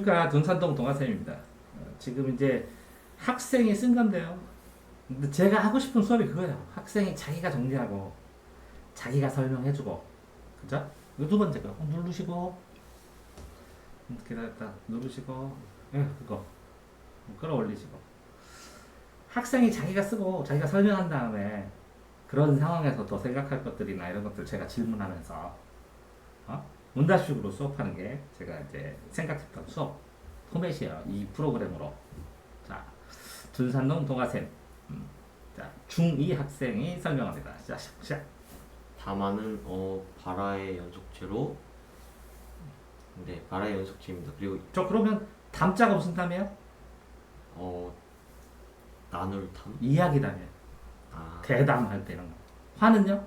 안녕하십니까. 둔산동 동아쌤입니다. 지금 이제 학생이 쓴 건데요. 근데 제가 하고 싶은 수업이 그거예요. 학생이 자기가 정리하고 자기가 설명해주고, 그죠? 이거 두 번째 거 누르시고 기다렸다 누르시고, 예, 그거 끌어올리시고. 학생이 자기가 쓰고 자기가 설명한 다음에 그런 상황에서 더 생각할 것들이나 이런 것들 제가 질문하면서 문답식으로 수업하는 게 제가 이제 생각했던 수업 포맷이에요. 이 프로그램으로. 자, 둔산동 동아쌤. 자, 중2 학생이 설명합니다. 시작. 담화는 발화의 연속체로 발화의 연속체입니다. 그리고 저 그러면 담자가 무슨 담이에요? 나눌 담? 이야기 담이에요. 대담할 때 이런 거. 화는요?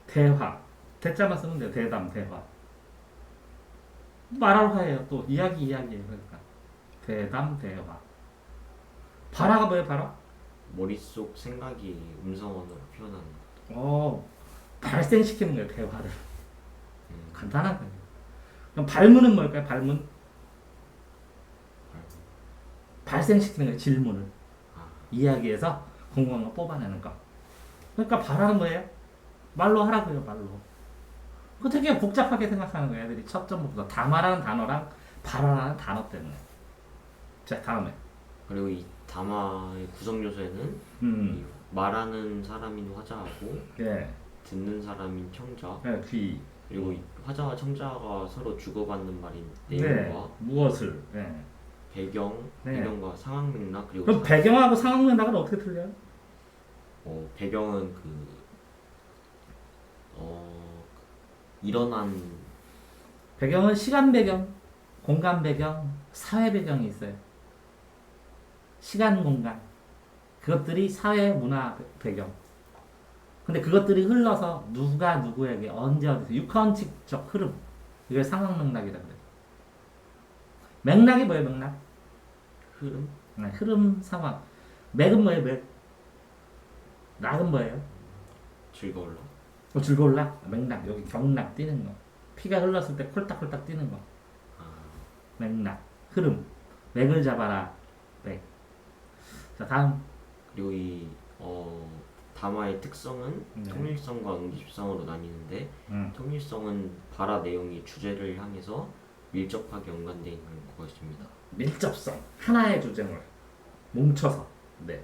대화. 대자만 쓰면 돼요. 대담, 대화. 말할 화예요. 또 이야기예요. 그러니까 대담, 대화. 발화가 뭐예요? 발화? 머릿속 생각이 음성언어로 표현하는 것. 발생시키는 거예요. 대화를. 간단한 거예요. 그럼 발문은 뭘까요? 발문? 발생시키는 거예요. 질문을. 이야기에서 궁금한 거 뽑아내는 거. 그러니까 발화는 뭐예요? 말로 하라고요. 말로. 그 되게 복잡하게 생각하는 거예요. 애들이 첫 점부터 담화라는 단어랑 발화라는 단어 때문에. 자, 다음에. 그리고 이 담화의 구성 요소에는 이 말하는 사람인 화자하고 예. 듣는 사람인 청자, 예, 귀. 그리고 이 화자와 청자가 서로 주고받는 말인 네. 내용과 무엇을. 예. 배경과 상황 맥락, 그리고 그럼 배경하고 상황 맥락은 어떻게 틀려요? 배경은 일어난 배경은 시간 배경, 공간 배경, 사회 배경이 있어요. 시간, 공간. 그것들이 사회, 문화 배경. 근데 그것들이 흘러서 누가 누구에게 언제 어디서 육하원칙적 흐름. 이걸 상황 맥락이라고 그래요. 맥락이 뭐예요, 맥락? 흐름, 네, 흐름, 상황. 맥은 뭐예요, 맥? 락은 뭐예요? 즐거울라. 즐거울라? 맥락. 여기 경락 뛰는 거. 피가 흘렀을 때 콜딱콜딱 뛰는 거. 맥락. 흐름. 맥을 잡아라. 맥. 자, 다음. 그리고 이 담화의 특성은 네. 통일성과 응집성으로 나뉘는데 통일성은 발화 내용이 주제를 향해서 밀접하게 연관되어 있는 것입니다. 밀접성. 하나의 주제물. 뭉쳐서. 네.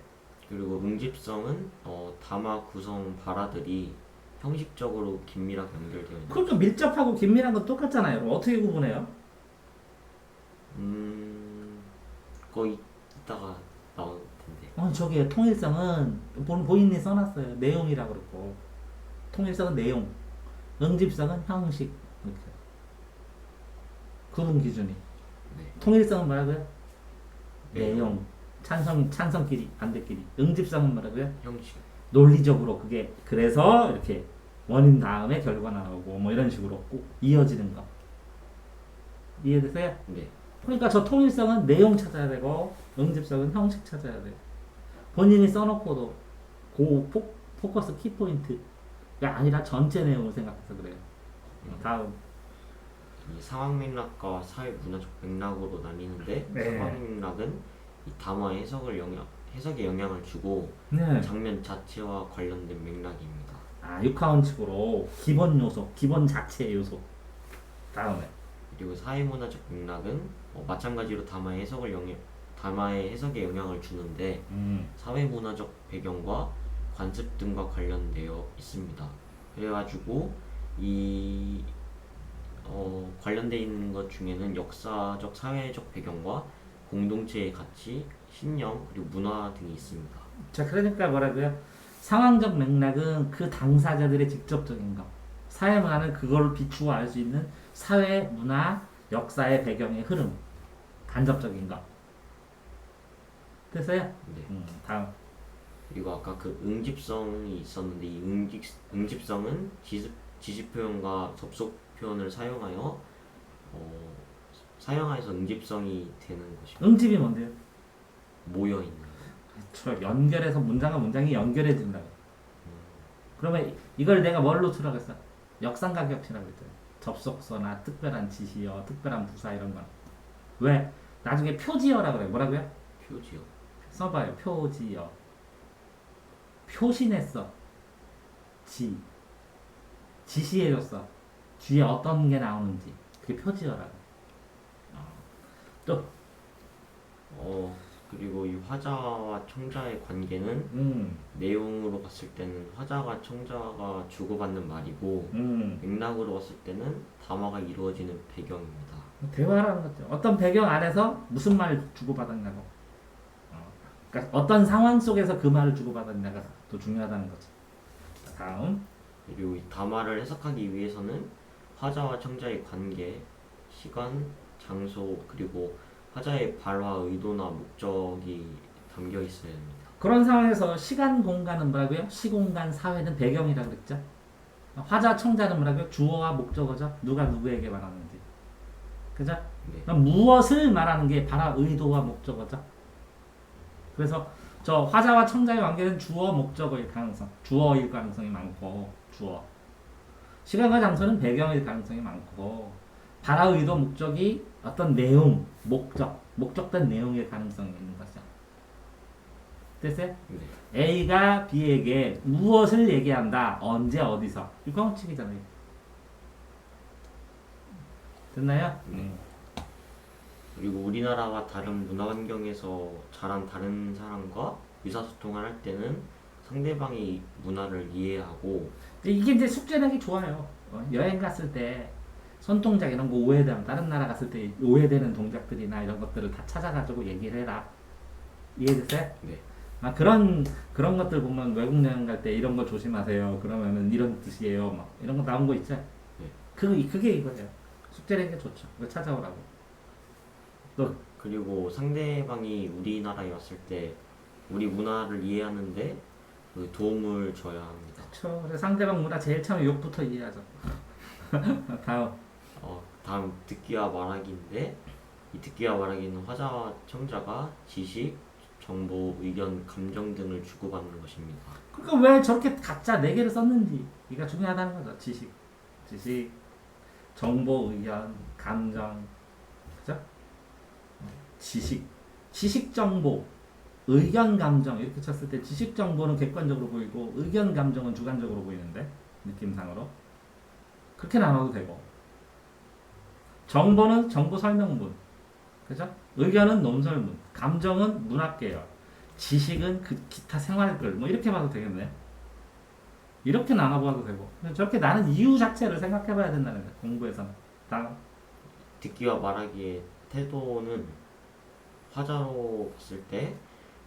그리고 응집성은 담화 구성 발화들이 형식적으로 긴밀하게 연결되어 있는. 그러니까 밀접하고 긴밀한 건 똑같잖아요. 그럼 어떻게 구분해요? 거의 이따가 나올 텐데. 저기 통일성은 본인이 써놨어요. 내용이라고 그러고. 통일성은 내용. 응집성은 형식. 이렇게. 구분 기준이. 네. 통일성은 뭐라고요? 내용. 찬성끼리, 반대끼리. 응집성은 뭐라고요? 형식. 논리적으로 그게 그래서 이렇게 원인 다음에 결과 나오고 뭐 이런 식으로 꼭 이어지는 거. 이해되세요? 네. 그러니까 저 통일성은 내용 찾아야 되고 응집성은 형식 찾아야 돼요. 본인이 써놓고도 포커스 키포인트가 아니라 전체 내용을 생각해서 그래요. 다음. 이 상황 맥락과 사회 문화적 맥락으로 나뉘는데 네. 상황 맥락은 이 담화의 해석에 영향을 주고 네. 장면 자체와 관련된 맥락입니다. 육하원칙으로 기본 요소, 기본 자체 요소. 다음에. 그리고 사회문화적 맥락은 마찬가지로 담화의 해석에 영향을 주는데 사회문화적 배경과 관습 등과 관련되어 있습니다. 그래가지고 이 관련되어 있는 것 중에는 역사적, 사회적 배경과 공동체의 가치, 신념, 그리고 문화 등이 있습니다. 자, 그러니까 뭐라고요? 상황적 맥락은 그 당사자들의 직접적인 거. 사회 문화는 그걸 비추어 알 수 있는 사회, 문화, 역사의 배경의 흐름. 간접적인 거. 됐어요? 네. 다음. 그리고 아까 그 응집성이 있었는데 이 응집성은 지시 표현과 접속 표현을 사용하여서 응집성이 되는 것입니다. 응집이 뭔데요? 모여 있는 거. 그렇죠. 연결해서 문장과 문장이 연결해진다고. 그러면 이걸 내가 뭘로 추락했어? 역삼각형이라고 했잖아요. 접속서나 특별한 지시어, 특별한 부사 이런 건. 왜? 나중에 표지어라 그래. 뭐라고요? 표지요. 써봐요. 표지어. 표시냈어. 지시해줬어. 뒤에 어떤 게 나오는지. 그게 표지어라고. 또, 그리고 이 화자와 청자의 관계는 내용으로 봤을 때는 화자가 청자가 주고받는 말이고 맥락으로 봤을 때는 담화가 이루어지는 배경입니다. 대화라는 거죠. 어떤 배경 안에서 무슨 말을 주고받았냐고. 그러니까 어떤 상황 속에서 그 말을 주고받았냐가 더 중요하다는 거지. 다음. 그리고 이 담화를 해석하기 위해서는 화자와 청자의 관계, 시간, 장소, 그리고 화자의 발화 의도나 목적이 담겨 있어야 합니다. 그런 상황에서 시간, 공간은 뭐라고요? 시공간, 사회는 배경이라고 그랬죠. 화자, 청자는 뭐라고요? 주어와 목적어죠. 누가 누구에게 말하는지. 그죠? 네. 그럼 무엇을 말하는 게 발화 의도와 목적어죠. 그래서 저 화자와 청자의 관계는 주어, 목적어일 가능성, 주어일 가능성이 많고, 주어. 시간과 장소는 배경일 가능성이 많고, 발화 의도, 목적이 어떤 내용, 목적된 내용일 가능성이 있는 거죠. 됐어요? 네. A가 B에게 무엇을 얘기한다, 언제, 어디서. 이거 뻥치기잖아요. 됐나요? 네. 그리고 우리나라와 다른 문화 환경에서 자란 다른 사람과 의사소통을 할 때는 상대방의 문화를 이해하고 이게 이제 숙제 내기 좋아요. 여행 갔을 때 손동작 이런 거 오해되면 다른 나라 갔을 때 오해되는 동작들이나 이런 것들을 다 찾아가지고 얘기를 해라. 이해됐어요? 네. 그런 것들 보면 외국 여행 갈 때 이런 거 조심하세요. 그러면은 이런 뜻이에요. 막 이런 거 나온 거 있죠? 네. 그게 이거예요. 숙제 내기 좋죠. 그거 찾아오라고. 또 그리고 상대방이 우리나라에 왔을 때 우리 문화를 이해하는데 그 도움을 줘야 합니다. 그렇죠. 그래서 상대방 문화 제일 처음에 욕부터 이해하죠. 다음. 다음 듣기와 말하기인데 이 듣기와 말하기는 화자와 청자가 지식, 정보, 의견, 감정 등을 주고받는 것입니다. 그러니까 왜 저렇게 가짜 4개를 썼는지 이가 중요하다는 거죠. 지식, 정보, 의견, 감정, 그죠? 지식 정보, 의견 감정 이렇게 쳤을 때 지식 정보는 객관적으로 보이고 의견 감정은 주관적으로 보이는데 느낌상으로 그렇게 나눠도 되고 정보는 정보 설명문, 그죠? 의견은 논설문, 감정은 문학계열, 지식은 그 기타 생활글 뭐 이렇게 봐도 되겠네. 이렇게 나눠봐도 되고 저렇게 나는 이유 자체를 생각해봐야 된다는 거야 공부에서는. 다음. 듣기와 말하기의 태도는 화자로 봤을 때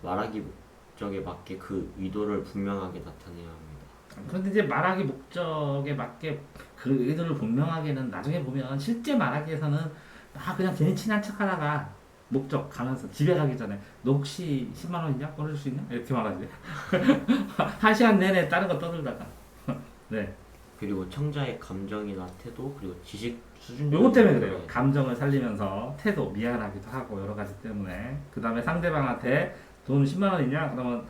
말하기 목적에 맞게 그 의도를 분명하게 나타내야 합니다. 그런데 이제 말하기 목적에 맞게 그 의도를 분명하게는 나중에 보면 실제 말하기에서는 그냥 괜히 친한 척하다가 목적 가면서 집에 가기 전에 너 혹시 10만 원 있냐? 꺼내줄 수 있냐? 이렇게 말하지. 1시간 내내 다른 거 떠들다가. 네. 그리고 청자의 감정이나 태도 그리고 지식 수준 요것 때문에 그래요. 감정을 살리면서 태도, 미안하기도 하고 여러 가지 때문에. 그 다음에 상대방한테 돈 10만 원 있냐? 그러면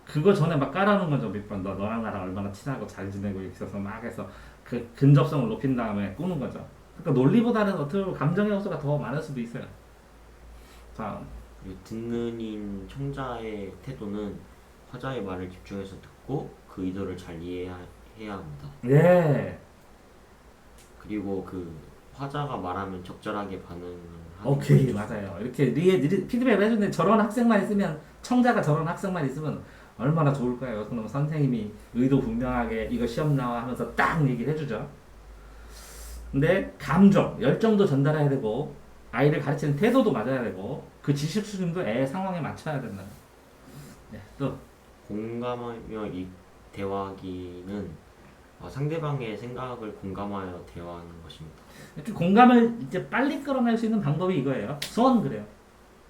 그거 전에 막 깔아놓은 거죠. 몇 번. 너랑 나랑 얼마나 친하고 잘 지내고 있어서 막 해서 그 근접성을 높인 다음에 꾸는 거죠. 그러니까 논리보다는 어떻게 보면 감정의 요소가 더 많을 수도 있어요. 다음. 그리고 듣는 인 청자의 태도는 화자의 말을 집중해서 듣고 그 의도를 잘 이해해야 합니다. 예. 그리고 그 화자가 말하면 적절하게 반응을 하는 오케이, 것이 맞아요. 이렇게 피드백을 해주는데 저런 학생만 있으면, 청자가 저런 학생만 있으면 얼마나 좋을까요? 그럼 선생님이 의도 분명하게 이거 시험 나와 하면서 딱 얘기를 해주죠. 근데 감정, 열정도 전달해야 되고, 아이를 가르치는 태도도 맞아야 되고, 그 지식 수준도 애 상황에 맞춰야 된다. 네, 또. 공감하며 이 대화하기는 상대방의 생각을 공감하여 대화하는 것입니다. 이렇게 공감을 이제 빨리 끌어낼 수 있는 방법이 이거예요. 수원 그래요.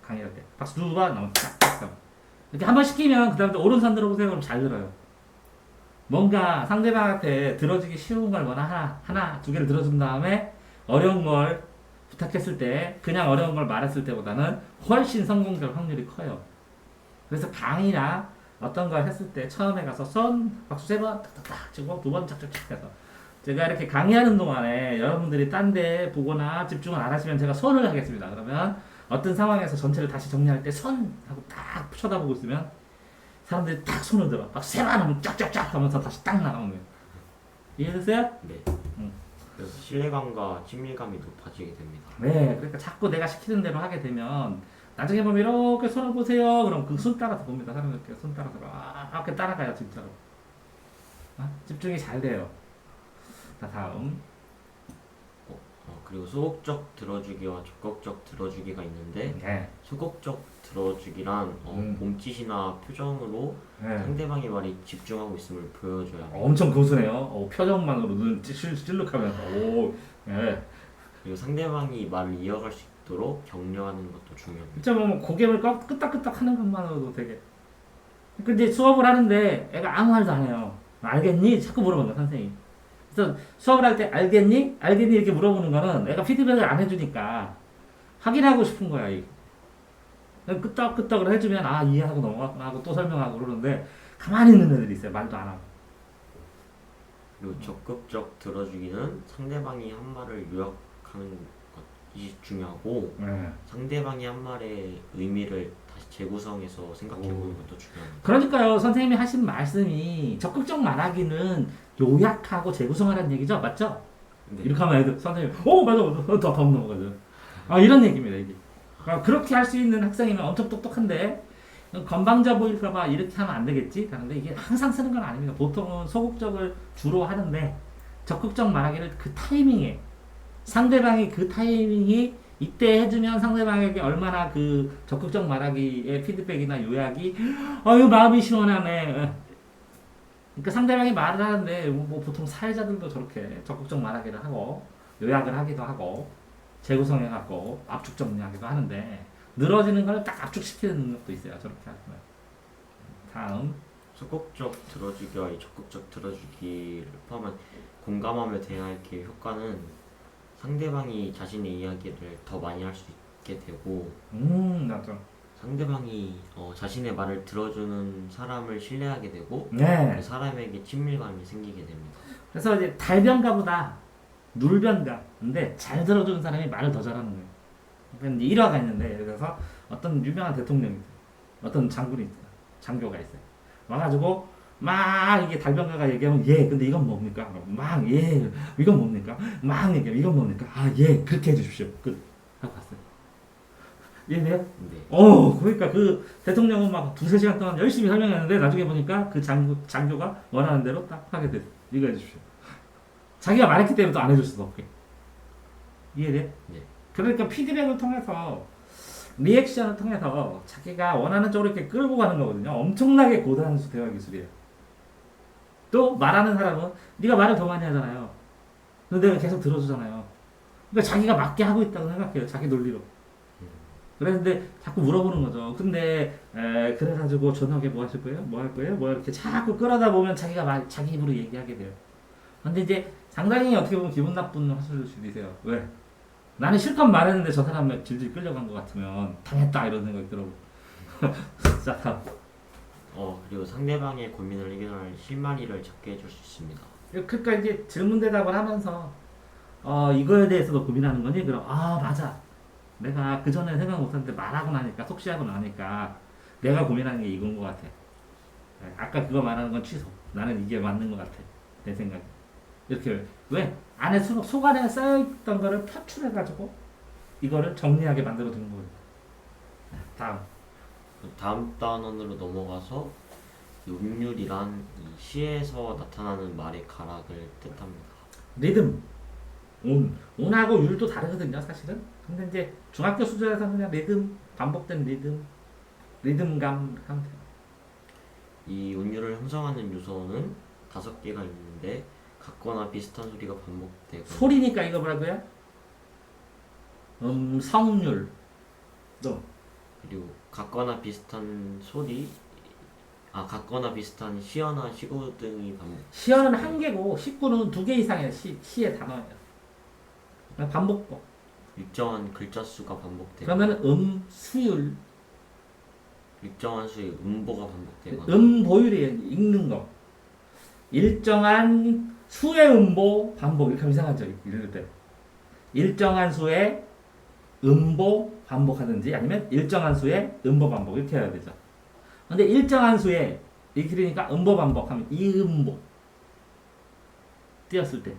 강의할 때. 박수 두 번, 나면 딱, 딱. 이렇게 한 번 시키면 그 다음에 오른손 들어보세요. 그럼 잘 들어요. 뭔가 상대방한테 들어주기 쉬운 걸 하나, 두 개를 들어준 다음에 어려운 걸 부탁했을 때 그냥 어려운 걸 말했을 때보다는 훨씬 성공될 확률이 커요. 그래서 강의나 어떤 걸 했을 때 처음에 가서 박수 3번, 딱딱딱 치고 2번 착착착 해서 제가 이렇게 강의하는 동안에 여러분들이 딴 데 보거나 집중을 안 하시면 제가 손을 하겠습니다. 그러면 어떤 상황에서 전체를 다시 정리할 때 손 하고 딱 쳐다보고 있으면 사람들이 딱 손을 들어. 막 세만 하면 쫙쫙쫙 하면서 다시 딱 나가는 거예요. 이해됐어요? 네. 응. 그래서 신뢰감과 친밀감이 높아지게 됩니다. 네. 그러니까 자꾸 내가 시키는 대로 하게 되면 나중에 보면 이렇게 손을 보세요. 그럼 그 손 따라서 봅니다. 사람들 이렇게 손 따라서 이렇게 따라가요. 진짜로. 집중이 잘 돼요. 자, 다음. 그리고 소극적 들어주기와 적극적 들어주기가 있는데 네. 소극적 들어주기란 몸짓이나 표정으로 네. 상대방의 말에 집중하고 있음을 보여줘야 합니다. 엄청 고수네요. 표정만으로 눈 찔룩하면서. 오. 네. 그리고 상대방이 말을 이어갈 수 있도록 격려하는 것도 중요합니다. 진짜 뭐 고개를 끄덕끄덕 하는 것만으로도 되게. 근데 수업을 하는데 애가 아무 말도 안 해요. 알겠니? 자꾸 물어보는 거야, 선생님이. 그래서 수업을 할 때 알겠니? 알겠니? 이렇게 물어보는 거는 애가 피드백을 안 해주니까 확인하고 싶은 거야. 끄떡끄떡을 해주면 이해하고 넘어갔구나 하고 또 설명하고 그러는데 가만히 있는 애들이 있어요. 말도 안 하고. 그리고 적극적 들어주기는 상대방이 한 말을 요약하는 것이 중요하고 네. 상대방이 한 말의 의미를 다시 재구성해서 생각해보는 것도 중요합니다. 그러니까요. 선생님이 하신 말씀이 적극적 말하기는 요약하고 재구성하라는 얘기죠. 맞죠? 네. 이렇게 하면 애들 선생님 맞아 더 넘어가죠. 이런 얘기입니다. 이게. 그렇게 할 수 있는 학생이면 엄청 똑똑한데 건방져 보일까봐 이렇게 하면 안 되겠지? 하는데 이게 항상 쓰는 건 아닙니다. 보통은 소극적을 주로 하는데 적극적 말하기를 그 타이밍에 상대방이 그 타이밍이 이때 해주면 상대방에게 얼마나 그 적극적 말하기의 피드백이나 요약이 마음이 시원하네. 그러니까 상대방이 말을 하는데 뭐 보통 사회자들도 저렇게 적극적 말하기를 하고 요약을 하기도 하고 재구성해갖고 압축 정리하기도 하는데 늘어지는 걸 딱 압축시키는 능력도 있어요. 저렇게 하면. 다음. 소극적 들어주기와 이 적극적 들어주기를 포함한 공감하며 대화의 효과는 상대방이 자신의 이야기를 더 많이 할 수 있게 되고 맞죠. 상대방이 자신의 말을 들어주는 사람을 신뢰하게 되고 네. 그 사람에게 친밀감이 생기게 됩니다. 그래서 이제 달변가보다 눌변가. 근데 잘 들어주는 사람이 말을 더 잘하는 거예요. 그러니까 이제 일화가 있는데 그래서 어떤 유명한 대통령이 있어요. 어떤 장군이 있어요. 장교가 있어요. 와가지고 막 이게 달변가가 얘기하면 근데 이건 뭡니까? 막 이건 뭡니까? 막 얘기하면 이건 뭡니까? 그렇게 해주십시오. 끝 하고 갔어요. 이해돼요? 네. 그러니까 그 대통령은 막 2-3시간 동안 열심히 설명했는데 나중에 보니까 그 장교가 원하는 대로 딱 하게 됐어요. 이거 해주십시오. 자기가 말했기 때문에 또 안 해줄 수도 없게. 이해돼? 네. 그러니까 피드백을 통해서 리액션을 통해서 자기가 원하는 쪽으로 이렇게 끌고 가는 거거든요. 엄청나게 고단수 대화 기술이에요. 또 말하는 사람은 네가 말을 더 많이 하잖아요. 근데 내가 계속 들어주잖아요. 그러니까 자기가 맞게 하고 있다고 생각해요. 자기 논리로. 그랬는데 자꾸 물어보는 거죠. 근데 그래가지고 저녁에 뭐 하실 거예요? 뭐 할 거예요? 뭐 이렇게 자꾸 끌어다 보면 자기가 자기 입으로 얘기하게 돼요. 근데 이제 상당히 어떻게 보면 기분 나쁜 화술을 줄이세요. 왜? 나는 실컷 말했는데 저 사람 질질 끌려간 것 같으면 당했다 이런 생각이 들어. 자, 다음. 그리고 상대방의 고민을 해결할 실마리를 찾게 해줄 수 있습니다. 그러니까 이제 질문 대답을 하면서 이거에 대해서도 고민하는 거니? 그럼 맞아. 내가 그 전에 생각 못했는데 말하고 나니까 속시하고 나니까 내가 고민하는 게 이건 것 같아. 아까 그거 말하는 건 취소. 나는 이게 맞는 것 같아. 내 생각에. 이렇게 왜? 안에 속 안에 쌓여있던 거를 표출해가지고 이거를 정리하게 만들어주는 거예요. 다음. 다음 단원으로 넘어가서 운율이란 이 시에서 나타나는 말의 가락을 뜻합니다. 리듬. 운하고 율도 다르거든요, 사실은. 근데 이제 중학교 수준에서 그냥 리듬, 반복된 리듬감 하면 돼요. 이 운율을 형성하는 요소는 5개가 있는데 같거나 비슷한 소리가 반복되고 소리니까 이거 뭐라고요? 성률. 또 그리고 같거나 비슷한 소리 같거나 비슷한 시어나 시구 등이 시어는 1개고 식구는 2개 이상의 시의 단어예요. 반복법. 일정한 글자 수가 반복되고 그러면 수율. 일정한 수의 음보가 반복되거나 보율이에요. 읽는 거. 일정한 수의 음보 반복 이렇게 하면 이상하죠. 이럴 때 일정한 수의 음보 반복하든지 아니면 일정한 수의 음보 반복 이렇게 해야 되죠. 근데 일정한 수의 이렇게 되니까 음보 반복하면 이음보 띄었을 때.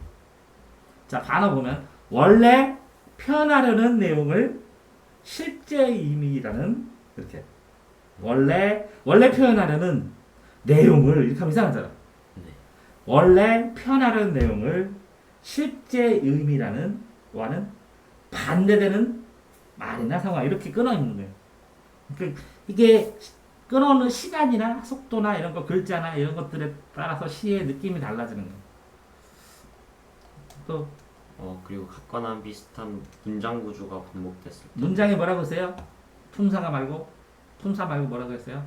자, 반어 보면 원래 표현하려는 내용을 실제 의미라는 이렇게 원래 표현하려는 내용을 이렇게 하면 이상하잖아. 네. 원래 표현하려는 내용을 실제 의미라는 와는 반대되는 말이나 상황 이렇게 끊어 있는 거예요. 이게 끊어놓는 시간이나 속도나 이런 거 글자나 이런 것들에 따라서 시의 느낌이 달라지는 거예요. 또 그리고 같거나 비슷한 문장 구조가 반복됐을 때 문장에 뭐라고 했어요? 품사 말고 뭐라고 했어요?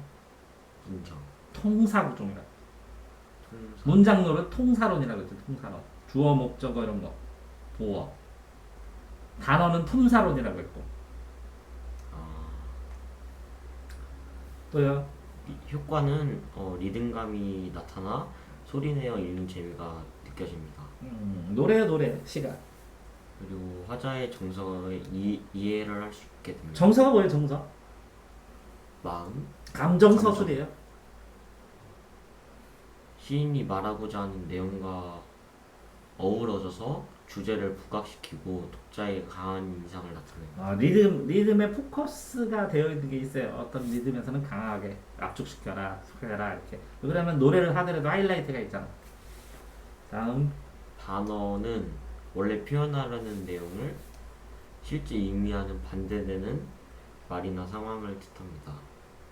문장, 통사구조입니다. 통사, 문장론은 통사론이라고 했죠. 통사론. 주어, 목적어 이런 거. 보어. 단어는 품사론이라고 했고. 아, 또요. 효과는 리듬감이 나타나 소리내어 읽는 재미가 느껴집니다. 노래 시가. 그리고 화자의 정서에 이해를 할 수 있게 됩니다. 정서가 뭐예요? 정서? 마음, 감정 감정. 서술이에요. 시인이 말하고자 하는 내용과 어우러져서 주제를 부각시키고 독자의 강한 인상을 나타내요. 리듬에 포커스가 되어 있는 게 있어요. 어떤 리듬에서는 강하게 압축시켜라, 속여라 이렇게. 그러면 노래를 하더라도 하이라이트가 있잖아. 다음 단어는 원래 표현하려는 내용을 실제 의미하는 반대되는 말이나 상황을 뜻합니다.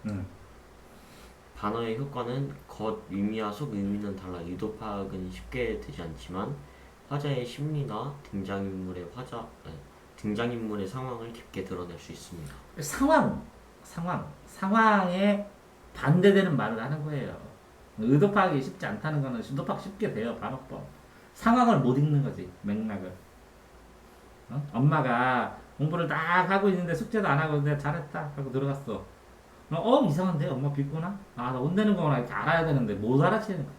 음. 단어의 효과는 겉 의미와 속 의미는 달라 유도 파악은 쉽게 되지 않지만 화자의 심리나 등장인물의 상황을 깊게 드러낼 수 있습니다. 상황에 반대되는 말을 하는 거예요. 의도 파악이 쉽지 않다는 거는 의도 파악 쉽게 돼요. 반어법. 상황을 못 읽는 거지. 맥락을. 엄마가 공부를 딱 하고 있는데 숙제도 안 하고 있는데 잘했다 하고 들어갔어. 이상한데 엄마 비꼬나? 나 혼내는 거구나 이렇게 알아야 되는데 못 알아채는 거야.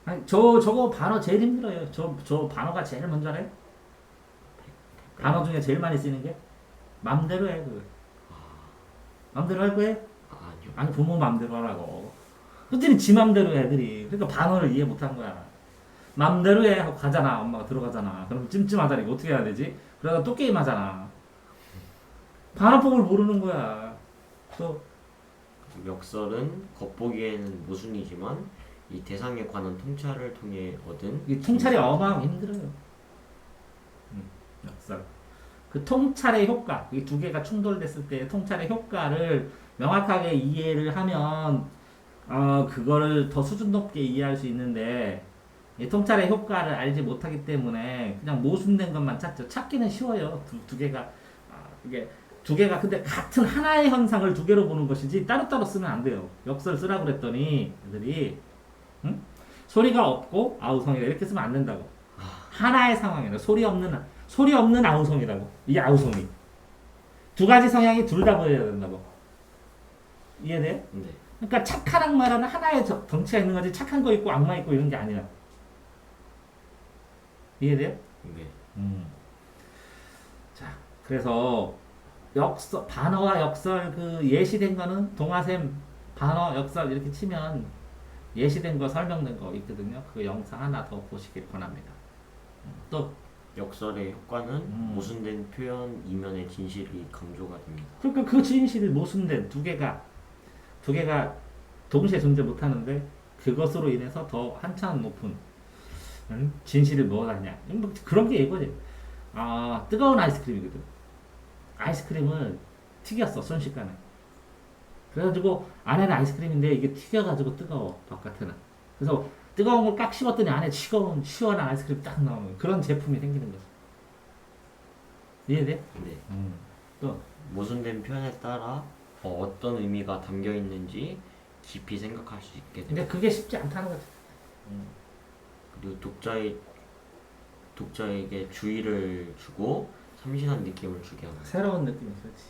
아니, 저거 반어 제일 힘들어요. 저 반어가 제일 먼저 해. 단어 중에 제일 많이 쓰는 게 맘대로 해. 그거. 맘대로 할 거야? 아니요. 아니 부모 맘대로 하라고. 그들이 지 맘대로 해, 애들이. 그러니까 반어를 이해 못한 거야. 맘대로 해 하고 가잖아. 엄마가 들어가잖아. 그럼 찜찜하다니까 어떻게 해야 되지? 그러다 또 게임하잖아. 반어법을 모르는 거야. 또 역설은 겉보기에는 모순이지만 이 대상에 관한 통찰을 통해 얻은 이 통찰이 어마어마하게 힘들어요. 역설. 그 통찰의 효과, 이 두 개가 충돌됐을 때 통찰의 효과를 명확하게 이해를 하면 그거를 더 수준 높게 이해할 수 있는데 이 통찰의 효과를 알지 못하기 때문에 그냥 모순된 것만 찾죠. 찾기는 쉬워요. 두 개가 이게 두 개가 근데 같은 하나의 현상을 두 개로 보는 것이지 따로따로 쓰면 안 돼요. 역설 쓰라고 그랬더니 애들이 응? 소리가 없고 아우성이다 이렇게 쓰면 안 된다고. 하나의 상황이라 소리 없는 아우성이라고. 이 아우성이 두 가지 성향이 둘 다 보여야 된다고. 이해돼요? 네. 그러니까 착한 악마라는 하나의 덩치가 있는 거지 착한 거 있고 악마 있고 이런 게 아니야. 이해돼요? 네. 자, 그래서 반어와 역설 그 예시된 거는 동화샘 반어 역설 이렇게 치면 예시된 거 설명된 거 있거든요. 그 영상 하나 더 보시길 권합니다. 또 역설의 효과는 모순된 표현 이면의 진실이 강조가 됩니다. 그러니까 그 진실이 모순된 두 개가 동시에 존재 못하는데 그것으로 인해서 더 한참 높은 진실을 뭐하냐 뭐 그런 게 이거지. 뜨거운 아이스크림이거든. 아이스크림을 튀겼어 순식간에. 그래가지고 안에는 아이스크림인데 이게 튀겨가지고 뜨거워 바깥에는. 그래서 뜨거운 걸 깍 씹었더니 안에 시원한 아이스크림이 딱 나오는 그런 제품이 생기는 거죠. 이해돼? 네. 또 모순된 표현에 따라 어떤 의미가 담겨 있는지 깊이 생각할 수 있게 됩니다. 근데 그게 쉽지 않다는 거죠. 그리고 독자에게 주의를 주고 참신한 느낌을 주게 합니다. 새로운 느낌이 있었지.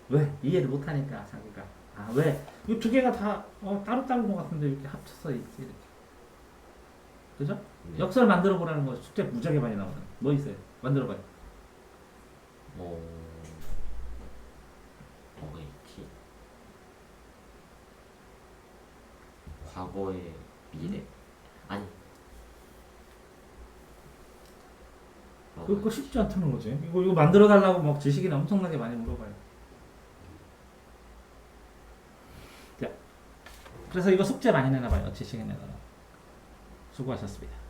왜? 이해를 못하니까 자기가. 아, 왜? 이 두 개가 다 따로따로인 것 같은데 이렇게 합쳐서 있지 이렇게. 그죠? 네. 역설 만들어 보라는 거 숙제 무지하게 많이 나오는. 뭐 있어요? 만들어 봐요. 어, 뭐가 있지? 과거의 미래? 아니. 뭐가 그거 있지? 쉽지 않다는 거지. 이거 만들어 달라고 막 지식이나 엄청나게 많이 물어봐요. 자, 그래서 이거 숙제 많이 내나 봐요. 지식인 애들은. 수고하셨습니다.